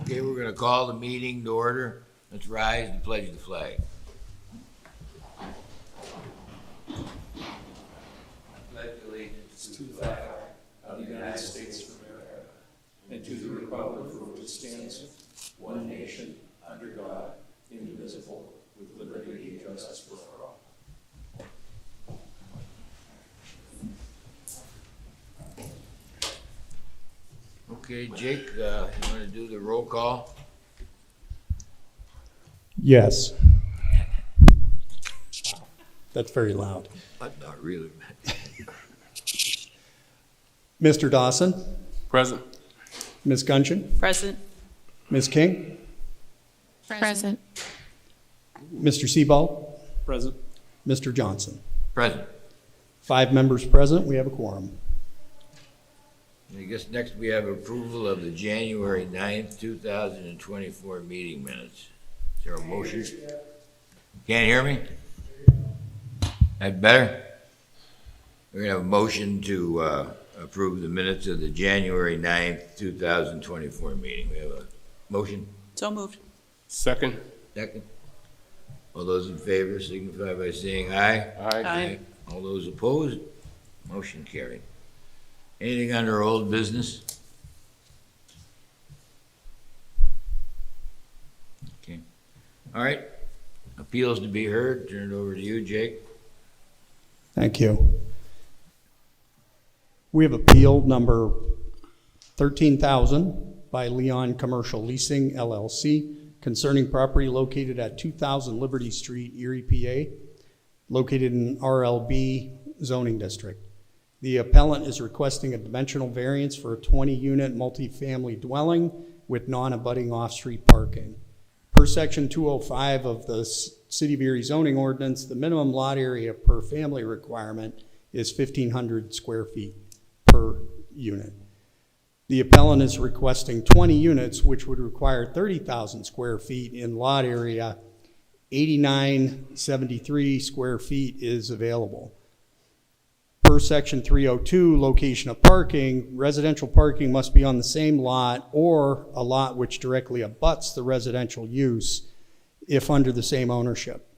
Okay, we're gonna call the meeting to order. Let's rise and pledge the flag. I pledge allegiance To the flag of the United States of America and to the republic for which it stands, one nation, under God, indivisible, with liberty and justice for all. Okay, Jake, you wanna do the roll call? Yes. That's very loud. Not really. Mr. Dawson, Present. Ms. Gunchen, Present. Ms. King, Present. Mr. Sebald, Present. Mr. Johnson. Present. 5 members present, we have a quorum. I guess next we have approval of the January 9th, 2024 meeting minutes. Is there a motion? Can't hear me? That better? We're gonna have a motion to approve the minutes of the January 9th, 2024 meeting. We have a motion? So moved. Second. Second? All those in favor signify by saying aye. Aye. All those opposed? Motion carried. Anything under old business? Okay. All right. Appeals to be heard. Turn it over to you, Jake. Thank you. We have appeal number 13,000 by Leon Commercial Leasing LLC concerning property located at 2000 Liberty Street, Erie, PA, located in RLB zoning district. The appellant is requesting a dimensional variance for a 20-unit multifamily dwelling with non-abutting off-street parking. Per section 205 of the City of Erie zoning ordinance, the minimum lot area per family requirement is 1,500 square feet per unit. The appellant is requesting 20 units, which would require 30,000 square feet in lot area. 8973 square feet is available. Per section 302, location of parking, residential parking must be on the same lot or a lot which directly abuts the residential use if under the same ownership.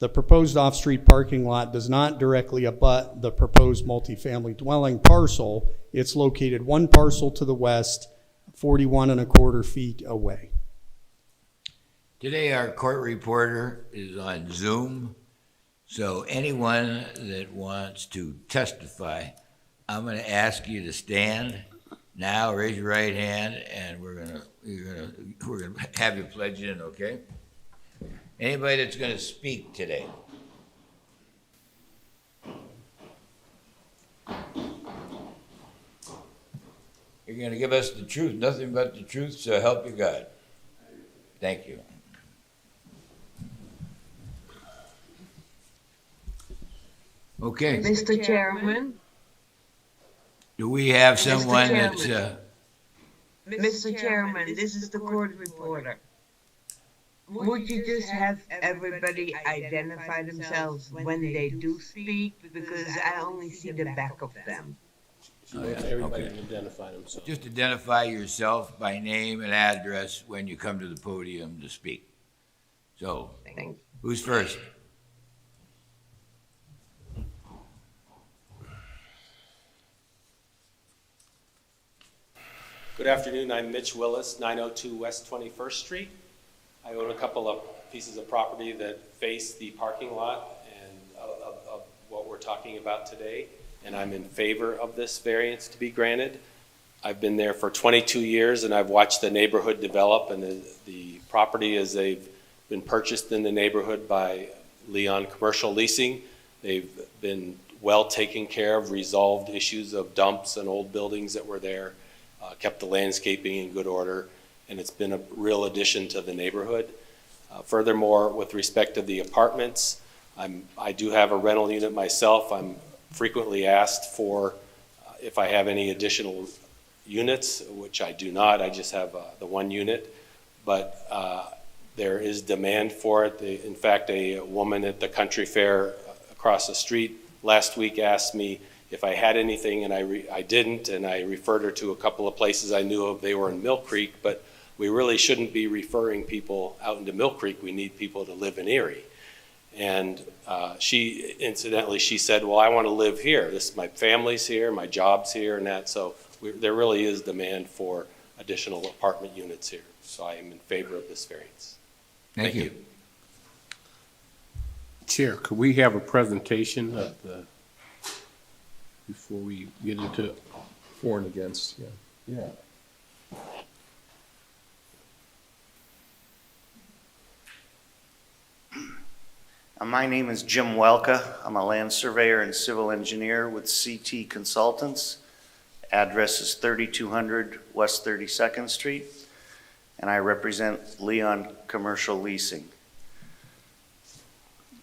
The proposed off-street parking lot does not directly abut the proposed multifamily dwelling parcel. It's located one parcel to the west, 41¼ feet away. Today, our court reporter is on Zoom. So anyone that wants to testify, I'm going to ask you to stand now, raise your right hand, and we're gonna have you pledge in, okay? Anybody that's going to speak today? You're going to give us the truth, nothing but the truth, so help you God. Thank you. Okay. Mr. Chairman, Do we have Mr. someone Chairman. that's, Mr. Chairman, this is the court reporter. Would you just have everybody identify themselves when they do speak, because I only see the back of them. She wants everybody to identify themselves. just identify yourself by name and address when you come to the podium to speak. So, Thank you. who's first? Good afternoon, I'm Mitch Willis, 902 West 21st Street. I own a couple of pieces of property that face the parking lot and of what we're talking about today, and I'm in favor of this variance to be granted. I've been there for 22 years and I've watched the neighborhood develop, and the property as they've been purchased in the neighborhood by Leon Commercial Leasing. They've been well taken care of, resolved issues of dumps and old buildings that were there. Kept the landscaping in good order, and it's been a real addition to the neighborhood. Furthermore, with respect to the apartments, I do have a rental unit myself. I'm frequently asked for if I have any additional units, which I do not. I just have the one unit, but there is demand for it. In fact, a woman at the country fair across the street last week asked me if I had anything, and I didn't, and I referred her to a couple of places I knew of. They were in Mill Creek, but we really shouldn't be referring people out into Mill Creek. We need people to live in Erie. And she said, well, I want to live here. My family's here, my job's here and that. So there really is demand for additional apartment units here. So I am in favor of this variance. Thank you. Chair, could we have a presentation of the, before we get into, For and against, yeah. yeah. My name is Jim Welka. I'm a land surveyor and civil engineer with CT Consultants. Address is 3200 West 32nd Street, and I represent Leon Commercial Leasing.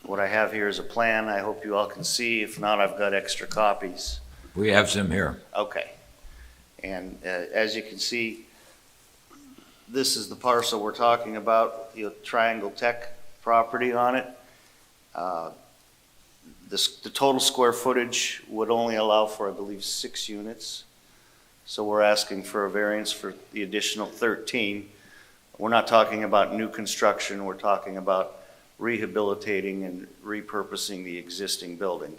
What I have here is a plan I hope you all can see. If not, I've got extra copies. We have some here. Okay. And as you can see, this is the parcel we're talking about, the Triangle Tech property on it. The total square footage would only allow for, I believe, 6 units. So we're asking for a variance for the additional 13. We're not talking about new construction, we're talking about rehabilitating and repurposing the existing building.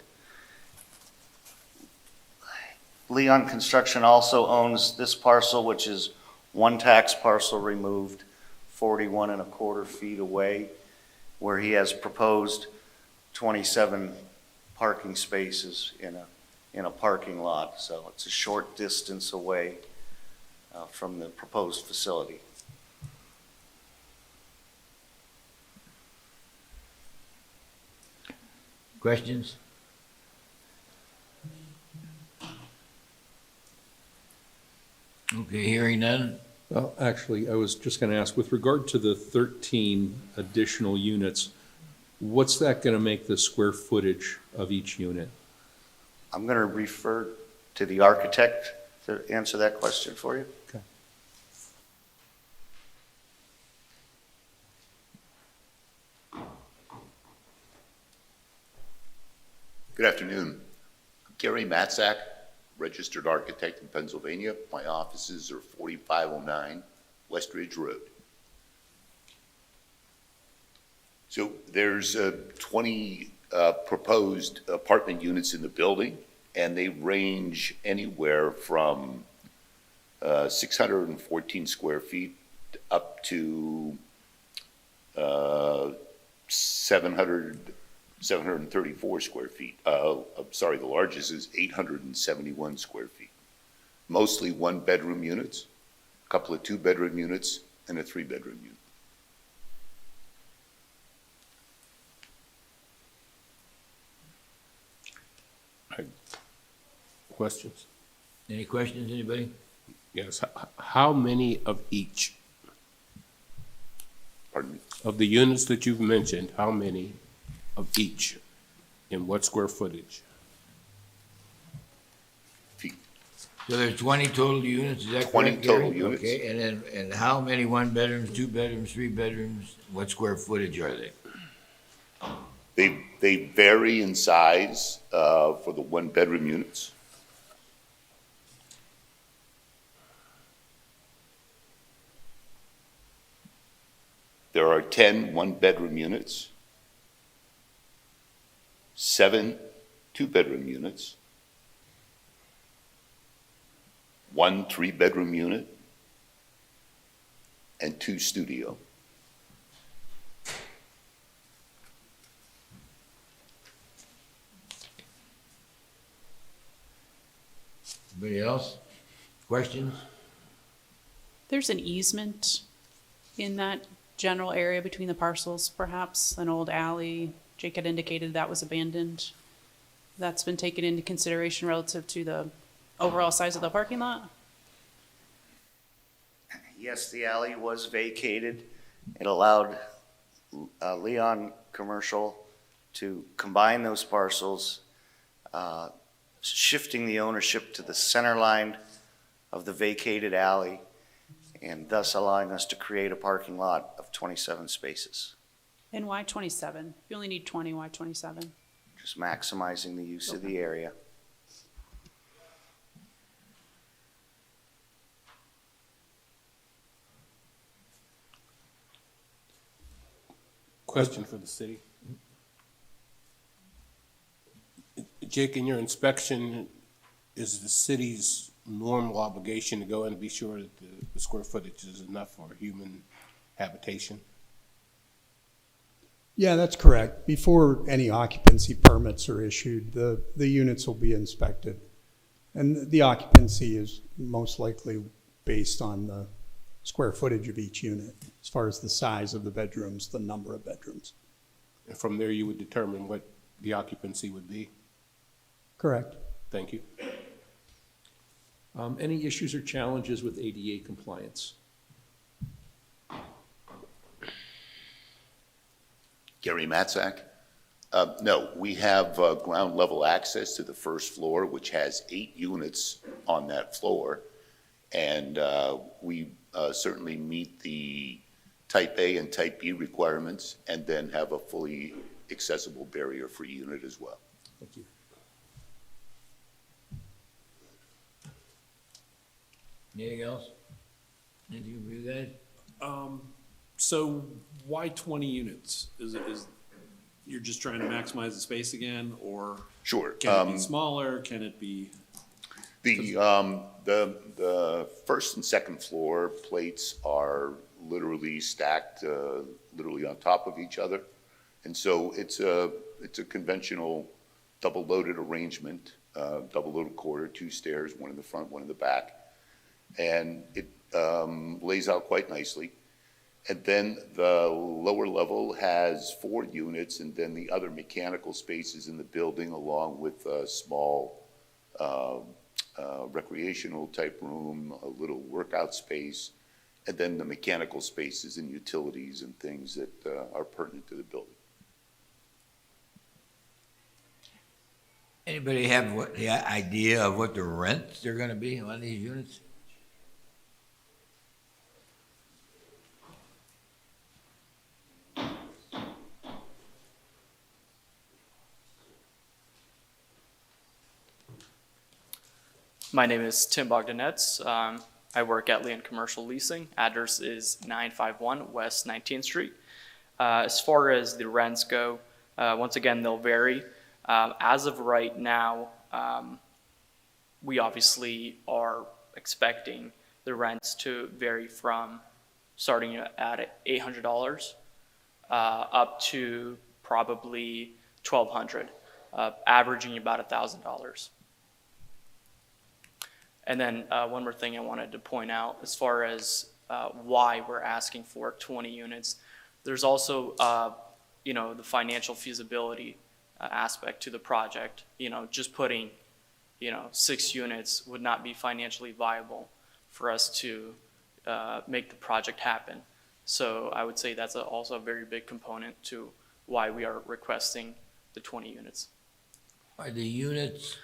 Leon Construction also owns this parcel, which is one tax parcel removed, 41.25 feet away, where he has proposed 27 parking spaces in a parking lot. So it's a short distance away from the proposed facility. Questions? Okay, hearing none. Well, actually, I was just going to ask, with regard to the 13 additional units, what's that going to make the square footage of each unit? I'm going to refer to the architect to answer that question for you. Okay. Good afternoon. I'm Gary Matzak, registered architect in Pennsylvania. My offices are 4509 West Ridge Road. So there's 20 proposed apartment units in the building, and they range anywhere from 614 square feet up to 734 square feet. I'm sorry, the largest is 871 square feet. Mostly one-bedroom units, a couple of two-bedroom units, and a three-bedroom unit. Questions? Any questions, anybody? Yes. How many of each? Pardon me? Of the units that you've mentioned, how many of each? In what square footage? Feet. So there's 20 total units, is that correct, 20 total Gary? units. Okay, and how many one bedrooms, two bedrooms, three bedrooms? What square footage are they? They vary in size for the one-bedroom units. There are 10 one-bedroom units, 7 two-bedroom units, 1 three-bedroom unit, and 2 studio. Anybody else? Questions? There's an easement in that general area between the parcels, perhaps an old alley. Jake had indicated that was abandoned. That's been taken into consideration relative to the overall size of the parking lot? Yes, the alley was vacated. It allowed Leon Commercial to combine those parcels, shifting the ownership to the center line of the vacated alley, and thus allowing us to create a parking lot of 27 spaces, And why 27? If you only need 20, why 27? just maximizing the use of the area. Question for the city. Jake, in your inspection, is the city's normal obligation to go in and be sure that the square footage is enough for human habitation? Yeah, that's correct. Before any occupancy permits are issued, the units will be inspected. And the occupancy is most likely based on the square footage of each unit, as far as the size of the bedrooms, the number of bedrooms. And from there, you would determine what the occupancy would be? Correct. Thank you. Any issues or challenges with ADA compliance? Gary Matzak. No, we have ground level access to the first floor, which has 8 units on that floor. And we certainly meet the type A and type B requirements, and then have a fully accessible barrier-free unit as well. Thank you. Anything else? Anything for you guys? So why 20 units? Is you're just trying to maximize the space again, or Sure. can it be smaller? Can it be? The first and second floor plates are literally stacked, literally on top of each other. And so it's a conventional double-loaded arrangement, double-loaded quarter, 2 stairs, 1 in the front, 1 in the back. And it lays out quite nicely. And then the lower level has 4 units, and then the other mechanical spaces in the building, along with a small recreational type room, a little workout space, and then the mechanical spaces and utilities and things that are pertinent to the building. Anybody have the idea of what the rents are gonna be on these units? My name is Tim Bogdanets. I work at Leon Commercial Leasing. Address is 951 West 19th Street. As far as the rents go, once again, they'll vary. As of right now, we obviously are expecting the rents to vary from starting at $800 up to probably $1,200, averaging about $1,000. And then one more thing I wanted to point out, as far as why we're asking for 20 units, there's also, the financial feasibility aspect to the project. Just putting, 6 units would not be financially viable for us to make the project happen. So I would say that's also a very big component to why we are requesting the 20 units. Are the units,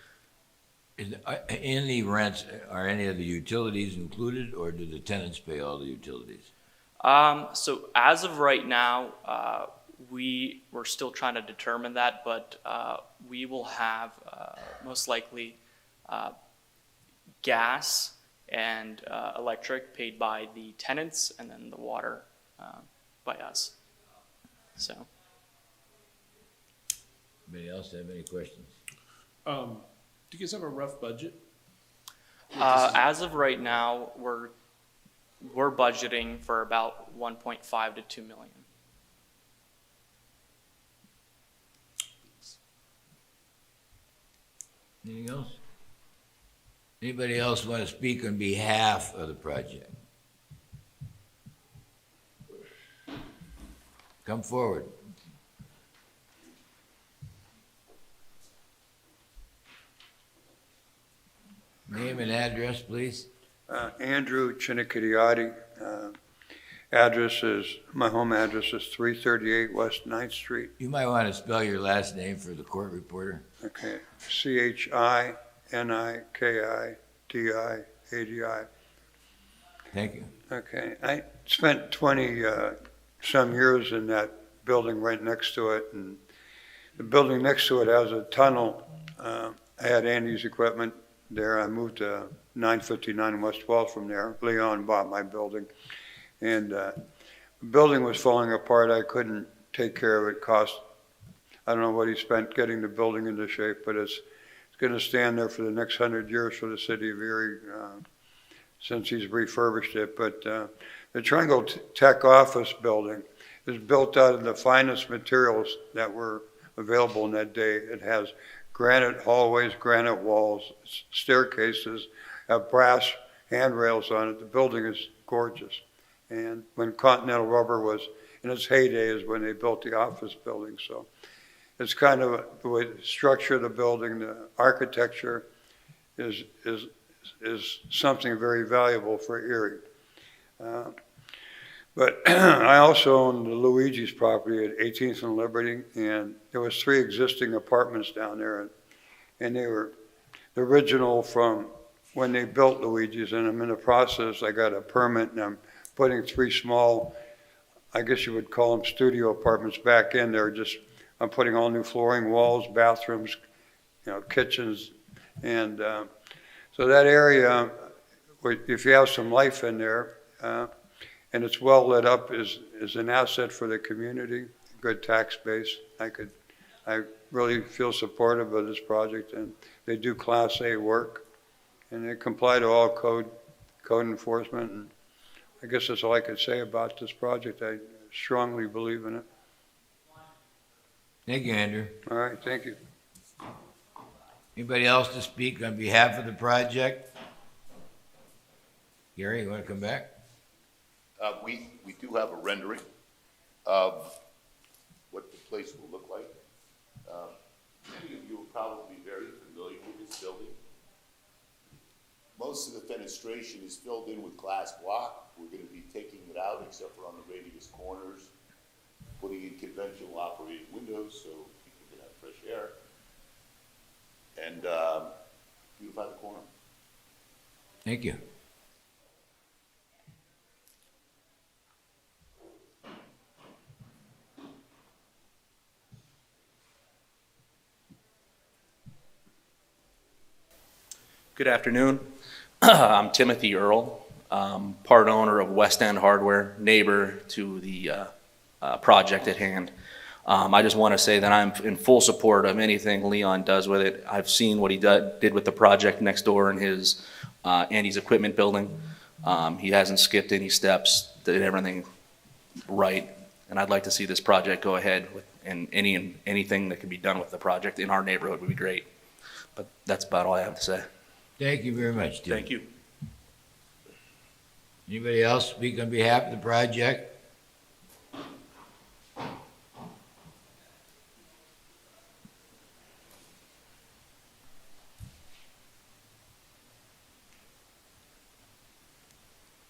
in the rents, are any of the utilities included, or do the tenants pay all the utilities? So as of right now, we're still trying to determine that, but we will have most likely gas and electric paid by the tenants, and then the water by us. So. Anybody else have any questions? Do you guys have a rough budget? As of right now, we're budgeting for about 1.5 to 2 million. Anything else? Anybody else want to speak on behalf of the project? Come forward. Name and address, please. Andrew Chinikitiati. My home address is 338 West 9th Street. You might want to spell your last name for the court reporter. Okay, CHINIKITIADI. Thank you. Okay, I spent 20 some years in that building right next to it, and the building next to it has a tunnel. I had Andy's equipment there. I moved to 959 West 12th from there. Leon bought my building, and the building was falling apart. I couldn't take care of it. Cost, I don't know what he spent getting the building into shape, but it's gonna stand there for the next 100 years for the city of Erie, since he's refurbished it. But the Triangle Tech office building is built out of the finest materials that were available in that day. It has granite hallways, granite walls, staircases, have brass handrails on it. The building is gorgeous. And when Continental Rubber was in its heyday is when they built the office building. So it's kind of the way the structure of the building, the architecture is something very valuable for Erie. But I also own the Luigi's property at 18th and Liberty, and there was 3 existing apartments down there, and they were the original from when they built Luigi's, and I'm in the process, I got a permit, and I'm putting 3 small, I guess you would call them studio apartments back in there. I'm putting all new flooring, walls, bathrooms, kitchens, and so that area, if you have some life in there, and it's well lit up, is an asset for the community, good tax base. I really feel supportive of this project, and they do Class A work, and they comply to all code enforcement, and I guess that's all I could say about this project. I strongly believe in it. Thank you, Andrew. All right, thank you. Anybody else to speak on behalf of the project? Gary, you want to come back? We do have a rendering of what the place will look like. Many of you will probably be very familiar with this building. Most of the fenestration is filled in with glass block. We're going to be taking it out except for on the radius corners, putting in conventional operated windows so people can have fresh air, and beautify the corner. Thank you. Good afternoon. I'm Timothy Earl, part owner of West End Hardware, neighbor to the project at hand. I just want to say that I'm in full support of anything Leon does with it. I've seen what he did with the project next door in his Andy's Equipment building. He hasn't skipped any steps, did everything right, and I'd like to see this project go ahead with, and anything that can be done with the project in our neighborhood would be great. But that's about all I have to say. Thank you very much, Tim. Thank you. Anybody else speak on behalf of the project?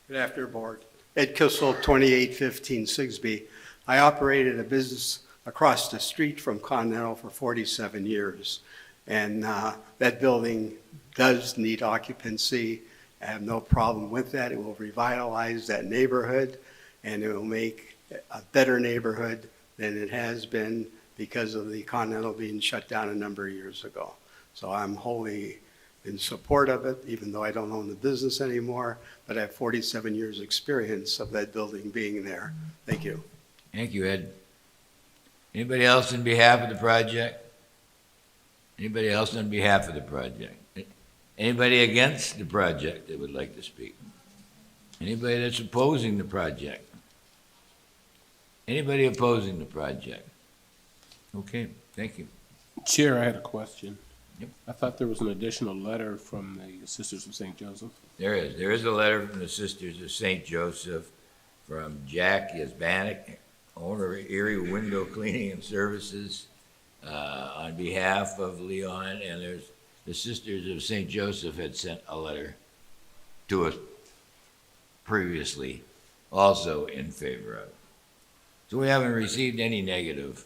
Good afternoon, Board. Ed Kissel, 2815 Sigsbee. I operated a business across the street from Continental for 47 years. And that building does need occupancy. I have no problem with that. It will revitalize that neighborhood, and it will make a better neighborhood than it has been because of the Continental being shut down a number of years ago. So I'm wholly in support of it, even though I don't own the business anymore, but I have 47 years' experience of that building being there. Thank you. Thank you, Ed. Anybody else on behalf of the project? Anybody else on behalf of the project? Anybody against the project that would like to speak? Anybody that's opposing the project? Anybody opposing the project? Okay, thank you. Chair, I had a question. Yep. I thought there was an additional letter from the Sisters of St. Joseph. There is. There is a letter from the Sisters of St. Joseph from Jack Yasbanik, owner of Erie Window Cleaning and Services, on behalf of Leon, and there's the Sisters of St. Joseph had sent a letter to us previously, also in favor of it. So we haven't received any negative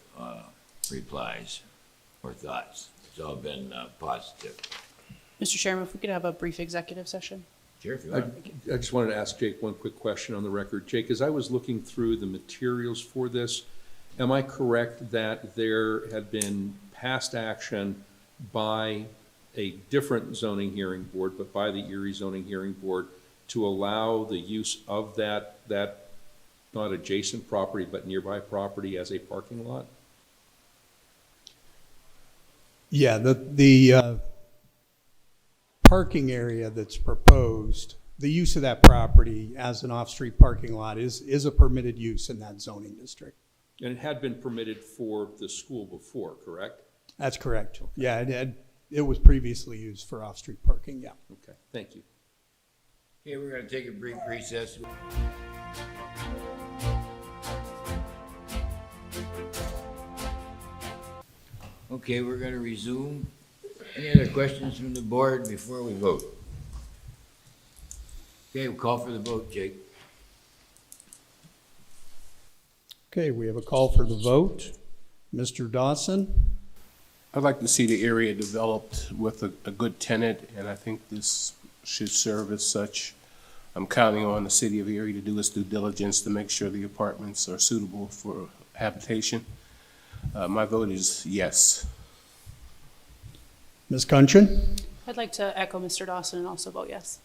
replies or thoughts. It's all been positive. Mr. Chairman, if we could have a brief executive session? Sure, if you want. I just wanted to ask Jake one quick question on the record. Jake, as I was looking through the materials for this, am I correct that there had been past action by a different zoning hearing board, but by the Erie Zoning Hearing Board, to allow the use of that not adjacent property, but nearby property as a parking lot? Yeah, the parking area that's proposed, the use of that property as an off-street parking lot is a permitted use in that zoning district. And it had been permitted for the school before, correct? That's correct. Yeah, it was previously used for off-street parking, yeah. Okay, thank you. Okay, we're gonna take a brief recess. Okay, we're gonna resume. Any other questions from the board before we vote? Okay, we'll call for the vote, Jake. Okay, we have a call for the vote. Mr. Dawson? I'd like to see the area developed with a good tenant, and I think this should serve as such. I'm counting on the city of Erie to do its due diligence to make sure the apartments are suitable for habitation. My vote is yes. Ms. Kunchin? I'd like to echo Mr. Dawson and also vote yes.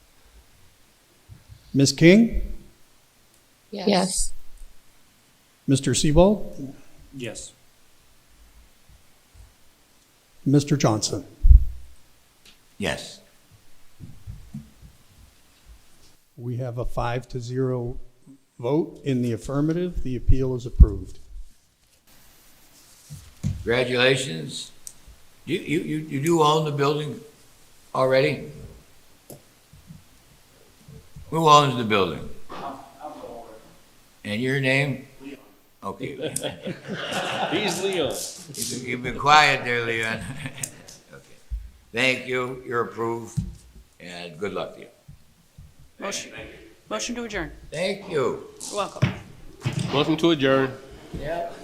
Ms. King? Yes. Mr. Sebald? Yes. Mr. Johnson? Yes. We have a 5-0 vote in the affirmative. The appeal is approved. Congratulations. You do own the building already? Who owns the building? And your name? Leon. Okay. He's Leon. You've been quiet there, Leon. Okay. Thank you. You're approved, and good luck to you. Motion to adjourn. Thank you. You're welcome. Motion to adjourn. Yep.